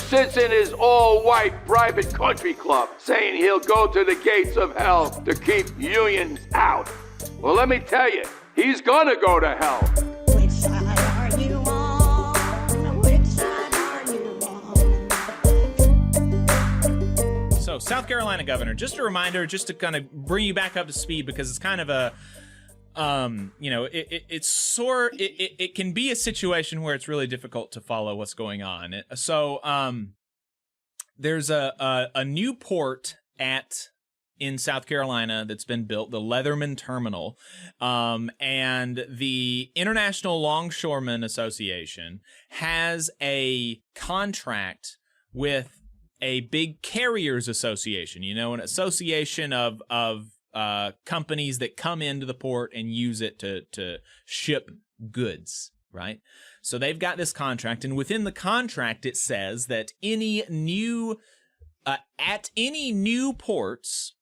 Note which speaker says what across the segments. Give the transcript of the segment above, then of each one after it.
Speaker 1: sits in his all-white private country club saying he'll go to the gates of hell to keep unions out. Well, let me tell you, he's gonna go to hell.
Speaker 2: Which side are you on? Which side are you on?
Speaker 3: So, South Carolina governor, just a reminder, just to kind of bring you back up to speed, because it's kind of a, it can be a situation where it's really difficult to follow what's going on. There's a new port in South Carolina that's been built, the Leatherman Terminal, and the International Longshoremen Association has a contract with a big carriers association, an association of companies that come into the port and use it to ship goods, right? So they've got this contract, and within the contract it says that at any new ports,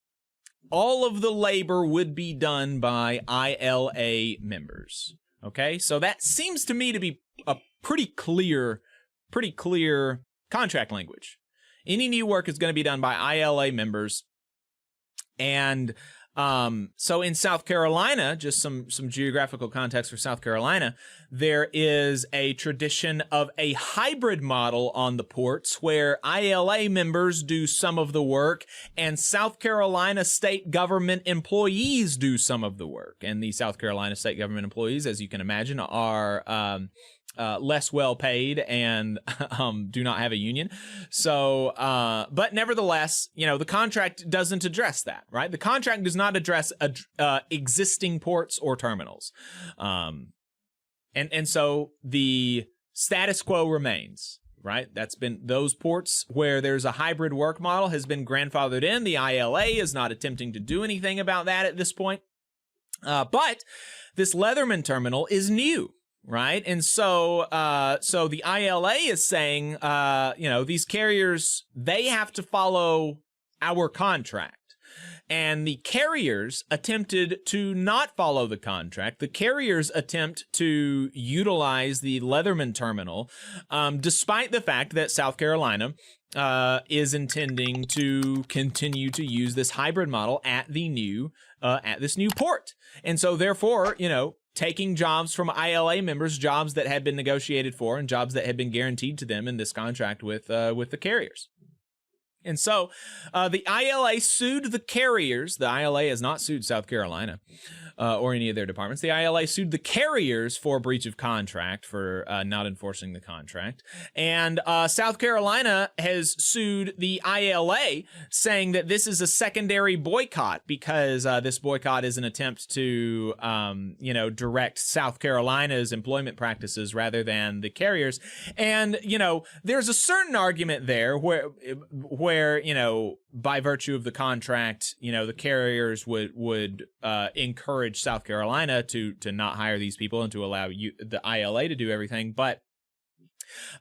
Speaker 3: all of the labor would be done by ILA members. Okay, so that seems to me to be a pretty clear contract language. Any new work is going to be done by ILA members, and so in South Carolina, just some geographical context for South Carolina, there is a tradition of a hybrid model on the ports where ILA members do some of the work and South Carolina state government employees do some of the work. And the South Carolina state government employees, as you can imagine, are less well paid and do not have a union. So, but nevertheless, the contract doesn't address that, right? The contract does not address existing ports or terminals. And so the status quo remains, right? That's been those ports where there's a hybrid work model has been grandfathered in. The ILA is not attempting to do anything about that at this point. But this Leatherman terminal is new. Right. And so the ILA is saying, these carriers, they have to follow our contract. And the carriers attempted to not follow the contract. The carriers attempt to utilize the Leatherman terminal, despite the fact that South Carolina is intending to continue to use this hybrid model at this new port. And so therefore, taking jobs from ILA members, jobs that had been negotiated for and jobs that had been guaranteed to them in this contract with the carriers. And so the ILA sued the carriers. The ILA has not sued South Carolina or any of their departments. The ILA sued the carriers for breach of contract, for not enforcing the contract. And South Carolina has sued the ILA, saying that this is a secondary boycott because this boycott is an attempt to, direct South Carolina's employment practices rather than the carriers. And, there's a certain argument there where by virtue of the contract, the carriers would encourage South Carolina to not hire these people and to allow the ILA to do everything. But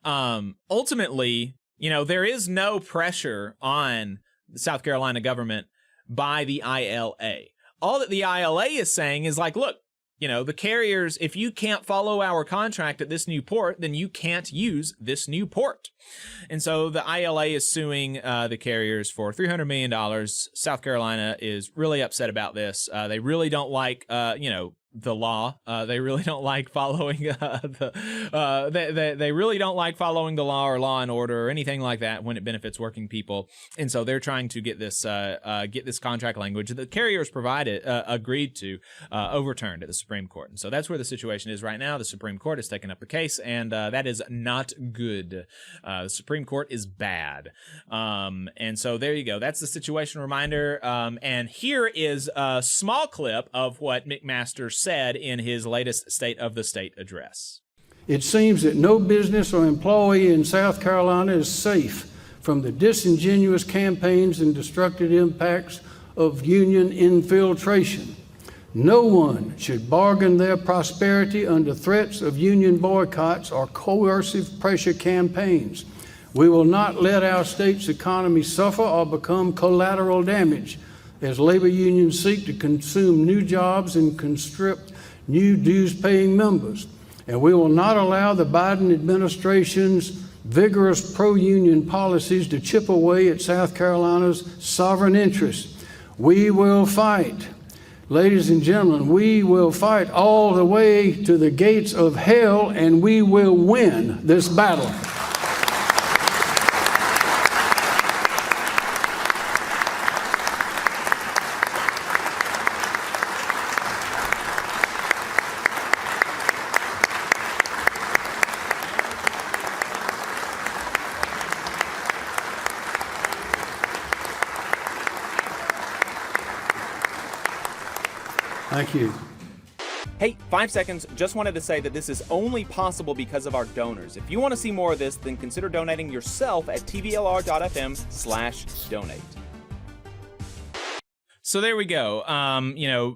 Speaker 3: ultimately, there is no pressure on the South Carolina government by the ILA. All that the ILA is saying is like, look, the carriers, if you can't follow our contract at this new port, then you can't use this new port. And so the ILA is suing the carriers for $300 million. South Carolina is really upset about this. They really don't like, the law. They really don't like following they really don't like following the law or law and order or anything like that when it benefits working people. And so they're trying to get this contract language that the carriers agreed to overturned at the Supreme Court. And so that's where the situation is right now. The Supreme Court has taken up the case, and that is not good. The Supreme Court is bad. And so there you go. That's the situation reminder. And here is a small clip of what McMaster said in his latest State of the State address.
Speaker 4: It seems that no business or employee in South Carolina is safe from the disingenuous campaigns and destructive impacts of union infiltration. No one should bargain their prosperity under threats of union boycotts or coercive pressure campaigns. We will not let our state's economy suffer or become collateral damage as labor unions seek to consume new jobs and conscript new dues-paying members. And we will not allow the Biden administration's vigorous pro-union policies to chip away at South Carolina's sovereign interests. We will fight. Ladies and gentlemen, we will fight all the way to the gates of hell, and we will win this battle. Thank you.
Speaker 5: Hey, 5 seconds, just wanted to say that this is only possible because of our donors. If you want to see more of this, then consider donating yourself at tvlr.fm/donate.
Speaker 3: So there we go.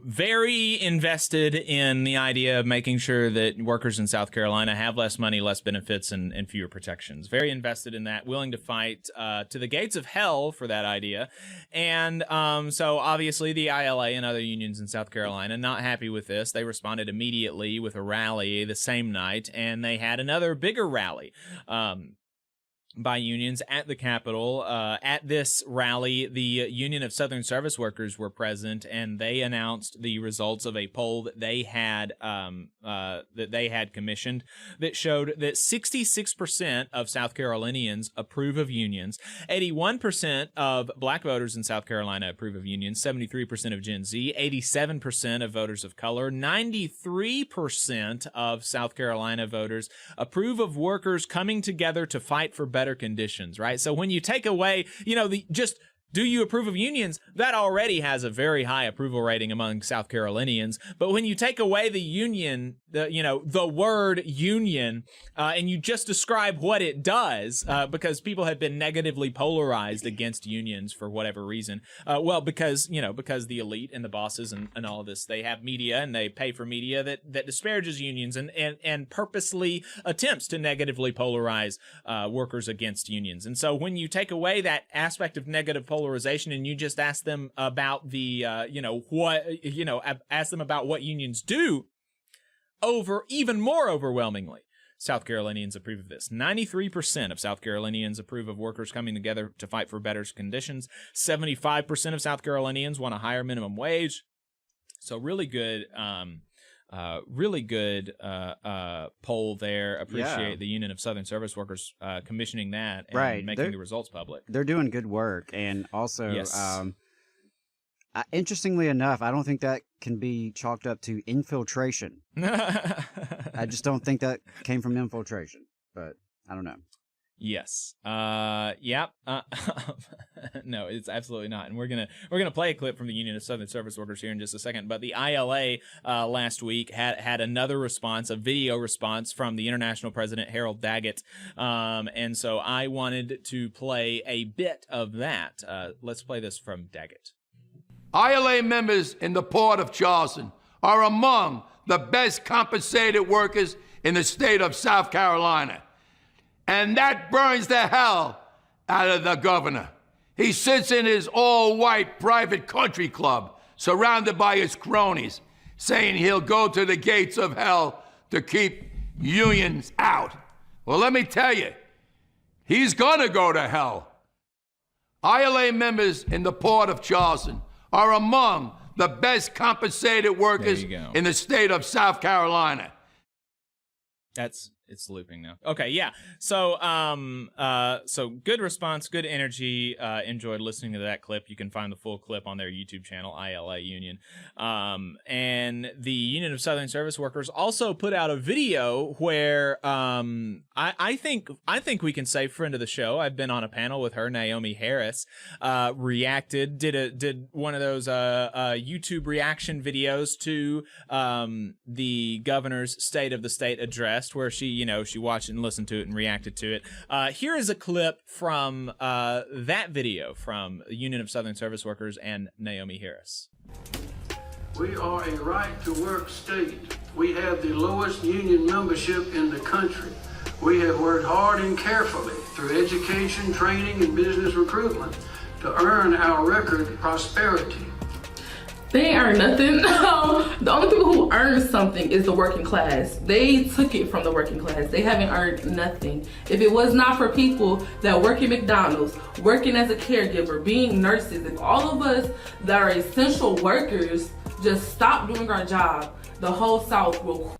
Speaker 3: Very invested in the idea of making sure that workers in South Carolina have less money, less benefits, and fewer protections. Very invested in that, willing to fight to the gates of hell for that idea. And so obviously the ILA and other unions in South Carolina not happy with this. They responded immediately with a rally the same night, and they had another bigger rally by unions at the Capitol. At this rally, the Union of Southern Service Workers were present, and they announced the results of a poll that they had commissioned that showed that 66% of South Carolinians approve of unions, 81% of black voters in South Carolina approve of unions, 73% of Gen Z, 87% of voters of color, 93% of South Carolina voters approve of workers coming together to fight for better conditions, right? So when you take away, do you approve of unions? That already has a very high approval rating among South Carolinians. But when you take away the union, the word union, and you just describe what it does, because people have been negatively polarized against unions for whatever reason. Because the elite and the bosses and all of this, they have media and they pay for media that disparages unions and purposely attempts to negatively polarize workers against unions. And so when you take away that aspect of negative polarization and you just ask them about ask them about what unions do, even more overwhelmingly, South Carolinians approve of this. 93% of South Carolinians approve of workers coming together to fight for better conditions. 75% of South Carolinians want a higher minimum wage. So really good poll there. Appreciate the Union of Southern Service Workers commissioning that and making the results public.
Speaker 6: They're doing good work, and also,
Speaker 3: yes.
Speaker 6: Interestingly enough, I don't think that can be chalked up to infiltration. I just don't think that came from infiltration, but I don't know.
Speaker 3: Yes. Yep. No, it's absolutely not. And we're gonna play a clip from the Union of Southern Service Workers here in just a second. But the ILA last week had another response, a video response from the international president Harold Daggett, and so I wanted to play a bit of that. Let's play this from Daggett.
Speaker 1: ILA members in the Port of Charleston are among the best compensated workers in the state of South Carolina. And that burns the hell out of the governor. He sits in his all-white private country club, surrounded by his cronies, saying he'll go to the gates of hell to keep unions out. Well, let me tell you, he's gonna go to hell. ILA members in the Port of Charleston are among the best compensated workers in the state of South Carolina.
Speaker 3: It's looping now. Okay, yeah. So, so good response, good energy. Enjoyed listening to that clip. You can find the full clip on their YouTube channel, ILA Union. And the Union of Southern Service Workers also put out a video where I think we can say friend of the show. I've been on a panel with her, Naomi Harris. Did one of those YouTube reaction videos to the governor's State of the State address, where she watched and listened to it and reacted to it. Here is a clip from that video from the Union of Southern Service Workers and Naomi Harris.
Speaker 4: We are a right-to-work state. We have the lowest union membership in the country. We have worked hard and carefully through education, training, and business recruitment to earn our record prosperity.
Speaker 7: They ain't earn nothing. The only people who earn something is the working class. They took it from the working class. They haven't earned nothing. If it was not for people that work at McDonald's, working as a caregiver, being nurses, if all of us that are essential workers just stop doing our job, the whole South will.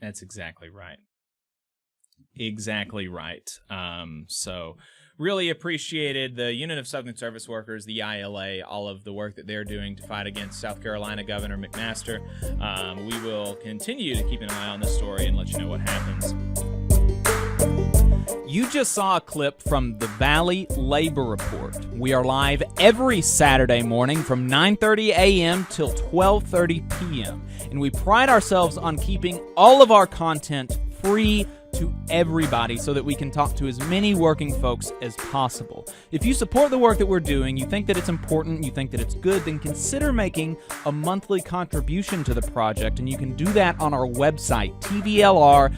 Speaker 3: That's exactly right. Exactly right. So really appreciated the Union of Southern Service Workers, the ILA, all of the work that they're doing to fight against South Carolina Governor McMaster. We will continue to keep an eye on this story and let you know what happens. You just saw a clip from the Valley Labor Report. We are live every Saturday morning from 9:30 a.m. till 12:30 p.m. And we pride ourselves on keeping all of our content free to everybody so that we can talk to as many working folks as possible. If you support the work that we're doing, you think that it's important, you think that it's good, then consider making a monthly contribution to the project, and you can do that on our website, tvlr.fm.